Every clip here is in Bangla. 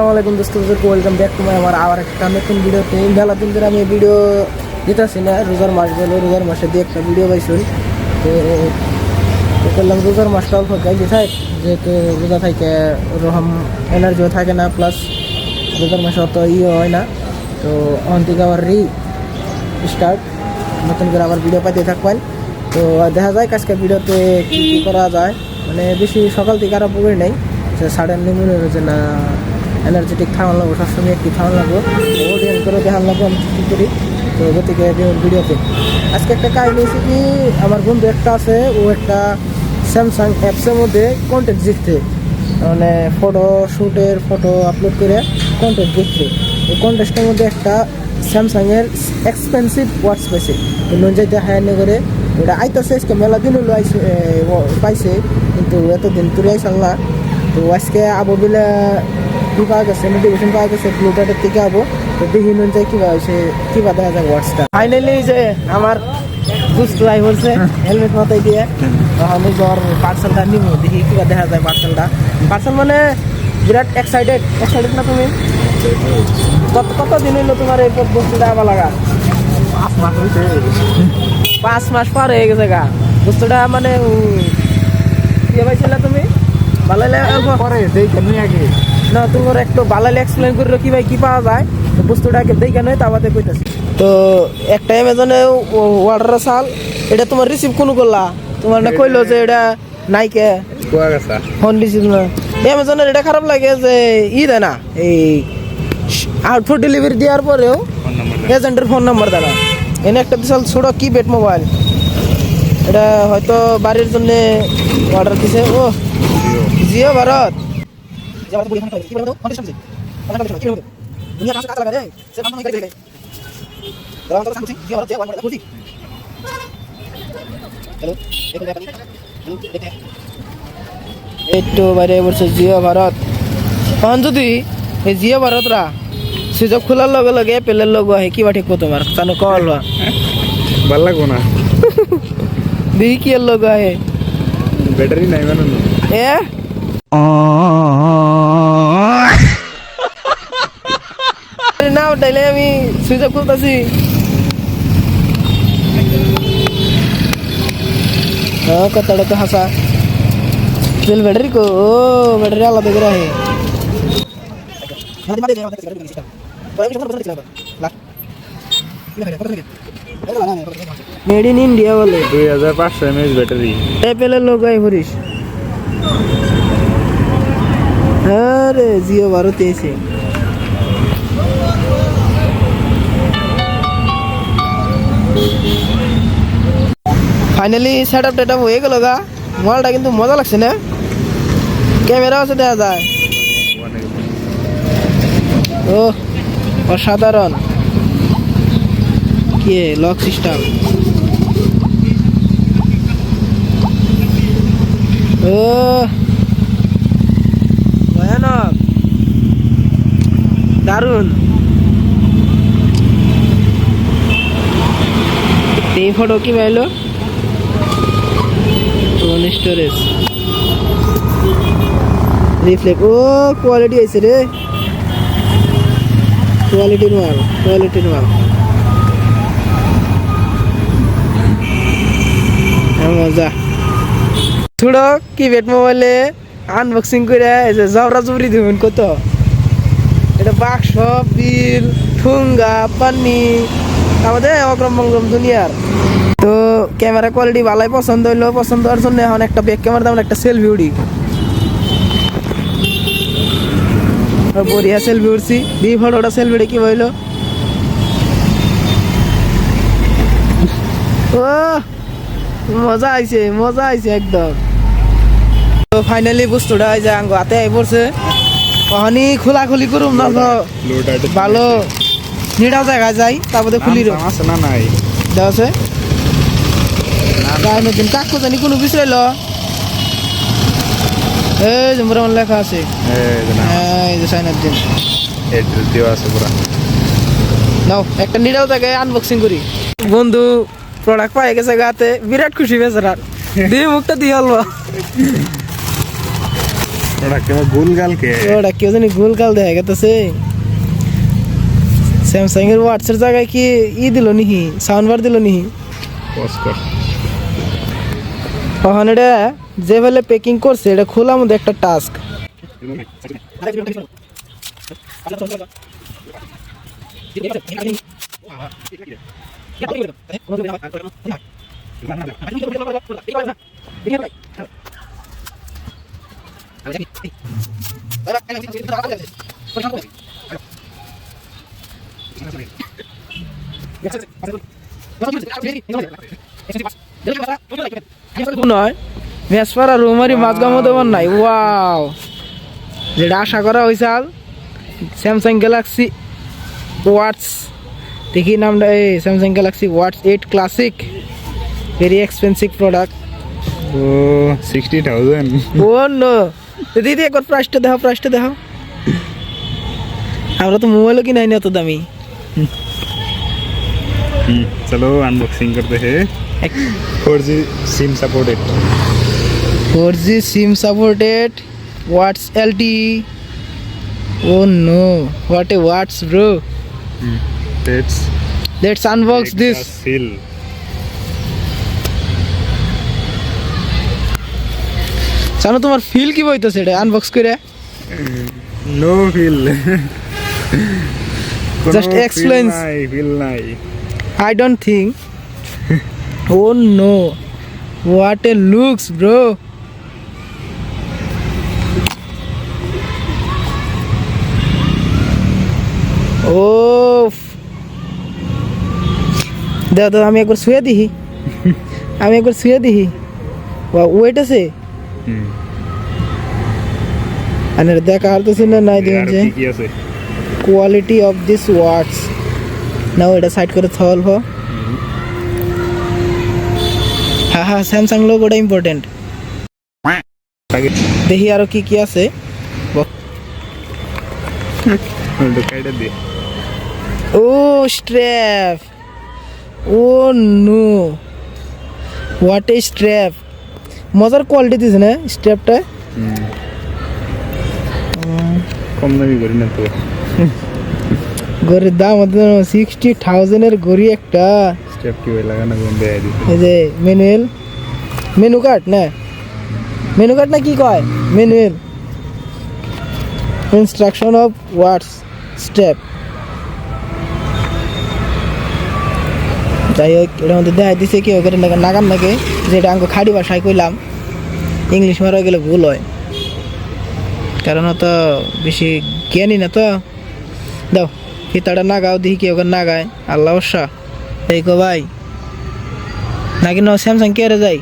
আসসালামু আলাইকুম দোস্তদেরকে ওয়েলকাম ব্যাক টু মাই আমার আবার একটা নতুন ভিডিওতে। মেলা দিন ধরে আমি ভিডিও দিতেছি না, রোজার মাস বলে রোজার মাসে দিয়ে একটা ভিডিও পাইছি। তো করলাম রোজার মাসটা অল্প গাইতে থাক, যেহেতু রোজা থাকে রকম এনার্জিও থাকে না, প্লাস রোজার মাসে অত হয় না। তো অন থেকে আবার স্টার্ট নতুন করে আবার ভিডিও পাইতে থাকবেন। তো দেখা যায় আজকে ভিডিওতে কী করা যায়, মানে বেশি সকাল থেকে আরম্ভ করে নেই, সাডেনলি মনে হলো যে না এনার্জেটিক থামান লাগবো, সবসময় একটু থামান লাগবো, ওডিএন করে দেখান লাগবো আমি কী করি। তো গতিকে ভিডিওতে আজকে একটা কাহিনী হয়েছে কি, আমার বন্ধু একটা আছে, ও একটা স্যামসাং অ্যাপসের মধ্যে কন্টেন্ট জিতছে, মানে ফটো আপলোড করে কন্টেন্ট জিতছে। এই কন্টেস্টের মধ্যে একটা স্যামসাংয়ের এক্সপেন্সিভ ওয়াটস পাইছে, লোন যাইতে হায়ার নিয়ে করে ওটা আইতেছে। আজকে মেলা দিন হলো পাইছে, কিন্তু এতদিন তুলে আইসাল না। তো আজকে আবো বিলে কি পাওয়া গেছে, নোটিফিকেশন পাওয়া গেছে ফ্লিপকার্টের থেকে আবো। তো দেখি নুন যাই কিবা হয়েছে, কিবা দেখা যায় ওয়াটসটা। ফাইনালি যে আমার দুষ্ট লাই বলছে হেলমেট মাথায় দিয়ে, আমি জ্বর পার্সেলটা নিব, দেখি কিবা দেখা যায় পার্সেল মানে বিরাট এক্সাইটেড না তুমি? কত দিন হইলো তোমার এই বস্তুটা আবার লাগা? 5 মাস পার হয়ে গেছে গা বস্তুটা, মানে ইয়ে পাইছিল তুমি ভালো পরে আগে না, তোমার একটু ভালো এক্সপ্লেন করলো কি ভাই কি পাওয়া যায় বস্তুটাকে দেখে নয়, তাবাতে কইতাছি। তো একটা অ্যামাজনে অর্ডার চাল, এটা তোমার রিসিভ কোনো করলা? তোমার না কইলো যে এটা নাইকে ফোন রিসিভ না। অ্যামাজনের এটা খারাপ লাগে যে দেয় না, এই আউট ফর ডেলিভারি দেওয়ার পরেও এজেন্টের ফোন নাম্বার দেয় না। এনে একটা বিশাল ছোট কিপ্যাড মোবাইল, এটা হয়তো বাড়ির জন্য অর্ডার দিছে। ও জিও ভারত একটু বাইরে বলছে জিও ভারত। তখন যদি এই জিও ভারতরা সুযোগ খোলার লগে লগে পেলের লোক আহে, কিবা ঠিক তোমার জানো কল ভাল লাগবো না দেখি কি এর লোক আহে, ব্যাটারি নাই মানে না ওটাইলে আমি সুযোগ খুলতেছি। কথাটা তো হাসা চল ব্যাটারি কো, ও ব্যাটারি আলাদা করে আহে। মেড ইন ইন্ডিয়া বলে 2500 mAh ব্যাটারি। অ্যাপেলের লোক আই হরিস। আরে জিও ভারতে এসে finally set up TET up হয়ে গেল গা। মোবাইলটা কিন্তু মজা লাগছে না, ক্যামেরা আছে দেখা যায়। ও অসাধারণ, কি লক সিস্টেম, ও ভয়ানক দারুণ। এই ফটো কি পাইলো? স্টোরেজ রিফ্লেক্ট, ও কোয়ালিটি আছে রে, কোয়ালিটির মাল মজা। ছোড়ো কি বেট মোবাইলে আনবক্সিং করে জবরা জবরি দেবেন কত, এটা বাক্স বিল ঠুঙ্গা পানি আমাদের অগ্রম বঙ্গম দুনিয়ার। তো ক্যামেরা কোয়ালিটি ভালোই পছন্দ হইলো, পছন্দ হওয়ার জন্য এখন একটা ব্যাক ক্যামেরা দাম একটা সেলফি উঠি, বড়িয়া সেলফি উঠছি। দুই ফটোটা সেলফি উঠে কি হইলো, ও মজা আইছে একদম। তো ফাইনালি বস্তুটা এই যে আঙ্গ হাতে আই পড়ছে, ওখানে খোলাখুলি করুম না ভালো নিড়া জায়গায় যাই, তারপরে খুলি আছে না নাই দেওয়া আছে দিন কাকু জানি কোনো বিষয়ল, এই যে মোরা লেখা আছে, এই যে সাইনার দিন নাও একটা নিড়াও জায়গায় আনবক্সিং করি। বন্ধু প্রোডাক্ট পাই গেছে গাতে, বিরাট খুশি বেচারার, দিয়ে মুখটা দিয়ে হলবা ওরা কেমন গোলগাল কে ওটা কেউ জানি গোলকাল দেখা গেতেছে স্যামসাং এর ওয়াটসের জায়গায় কি দিল নিহি সাউন্ড বার দিল নিহি পজ কর তখন এটা যে বেলে প্যাকিং করছে এটা খোলা মধ্যে একটা টাস্ক নয় মেসপাড়া রুমারি মাঝগামো দেবার নাই ওয়াও যেটা আশা করা হয়েছে স্যামসাং গ্যালাক্সি ওয়াটস দেখি নামটা এই স্যামসাং গ্যালাক্সি ওয়াটস 8 ক্লাসিক ভেরি এক্সপেন্সিভ প্রোডাক্ট ও 60,000 ও নো দিদি একবার প্রাইসটা দেখো আমরা তো মোবাইলও কিনাই না এত দামি चलो अनबॉक्सिंग करते हैं 4G SIM supported 4G SIM supported Watts LTE oh no what a Watts bro let's unbox this seal জানো তোমার ফিল কি বইতেছে এটা আনবক্স করে no feel Just explain. feel নাই I don't think oh no what a looks bro oh দাদা আমি একবার শুয়ে দিহি ওয়েট আছে আরে দেখা আর তো শুনে নাই দিন যে কি আছে কোয়ালিটি অফ দিস ওয়াটস নাও এটা সাইড করে থলভ হ্যাঁ স্যামসাং লোগোটা ইম্পর্টেন্ট দেখি আরো কি আছে কাইটা দে ও স্ট্র্যাপ ও নো হোয়াট এ স্ট্র্যাপ মজার কোয়ালিটি দিছে না স্ট্র্যাপটা কম দামি করি না তো গড়ির দাম 60,000 এর গড়ি একটা স্টেপ কি ওই লাগানো বন্ধ হয়ে দিছে এই যে মেনু কার্ড না কি কয় manual instruction of what's step যাই হোক এর মধ্যে দেখা দিছে কি ওকে নাগান নাকি যেটা আঙ্গ খাড়ি ভাষায় কইলাম ইংলিশ মারা গেলে ভুল হয় কারণ তো বেশি জ্ঞানী না তো দাও ফিতাটা নাগাও দেখি কি ওকে নাগায় আল্লাহ বর্ষা এই কো ভাই নাকি ন স্যামসাং কেয়ারে যাই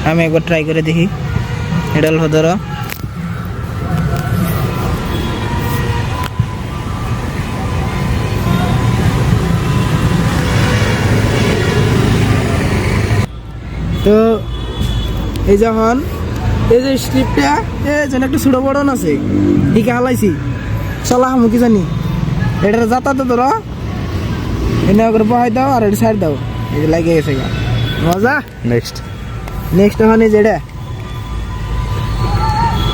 আমি একবার ট্রাই করে দেখি এটা হলো ধরো তো এই যখন এই যে স্লিপটা যেন একটা ছোট বড় আছে ঠিক হালাইছি চলা হামু কি জানি এটার যাতায়াত ধরো এনে করে বহাই দাও আর এটা সাইড দাও এই যে লাগিয়ে গেছে মজা নেক্সট এখন এই যে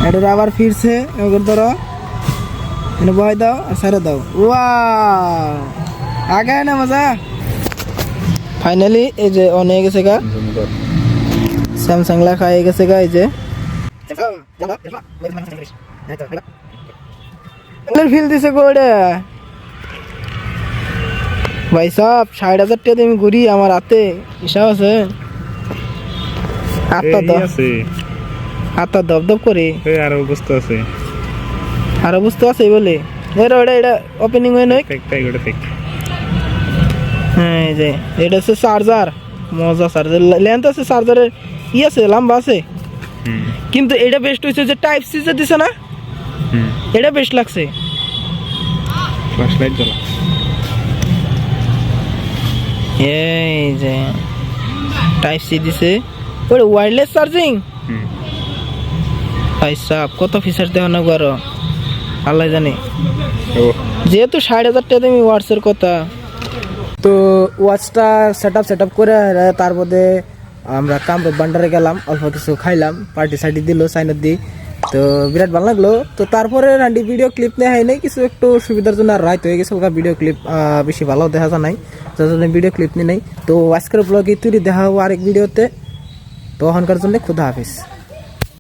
এটার আবার ফিরছে এবার ধরো এনে বহাই দাও আর সাইড দাও ওয়া আগে না মজা ফাইনালি এই যে অন হয়ে গেছে গা স্যামসাং লেখা হয়ে গেছে গা এই যে ফিল দিছে গোড়ে ভাই সব 60,000 টাকা আমি ঘুরি আমার হাতে হিসাব আছে হাতটা দপদপ করে আর অবস্থা আছে বলে এটা ওপেনিং হয় নয় হ্যাঁ এই যে এটা হচ্ছে চার্জার মজা চার্জার লেন্থ আছে চার্জারের আছে লম্বা আছে কিন্তু এটা বেস্ট হয়েছে যে টাইপ সি যে দিছে না এটা বেস্ট লাগছে ফ্ল্যাশলাইট জ্বালা এই যে টাইপ সি দিছে ওরে ওয়্যারলেস চার্জিং ভাই সাহেব কত ফিচার দেওয়া না গরো আল্লাহ জানে যেহেতু 60,000 টাকা দামি ওয়াটসের কথা তো ওয়াচটা সেট আপ করে তারপরে আমরা কামরূপ বান্ডারে গেলাম, অল্প কিছু খাইলাম, পার্টি সার্টি দিল সাইনার দি। তো বিরাট ভালো লাগলো। তো তারপরে রান্ডি ভিডিও ক্লিপ নেওয়া হয় নাই, কিছু একটু সুবিধার জন্য আর রাইত হয়ে গেছে, ভিডিও ক্লিপ বেশি ভালো দেখা যায় নাই, যার জন্য ভিডিও ক্লিপ নিয়ে নেই। তো আজকের ব্লগে তুই দেখা হবো আরেক ভিডিওতে। তো ওখানকার জন্য খুদা হাফিজ।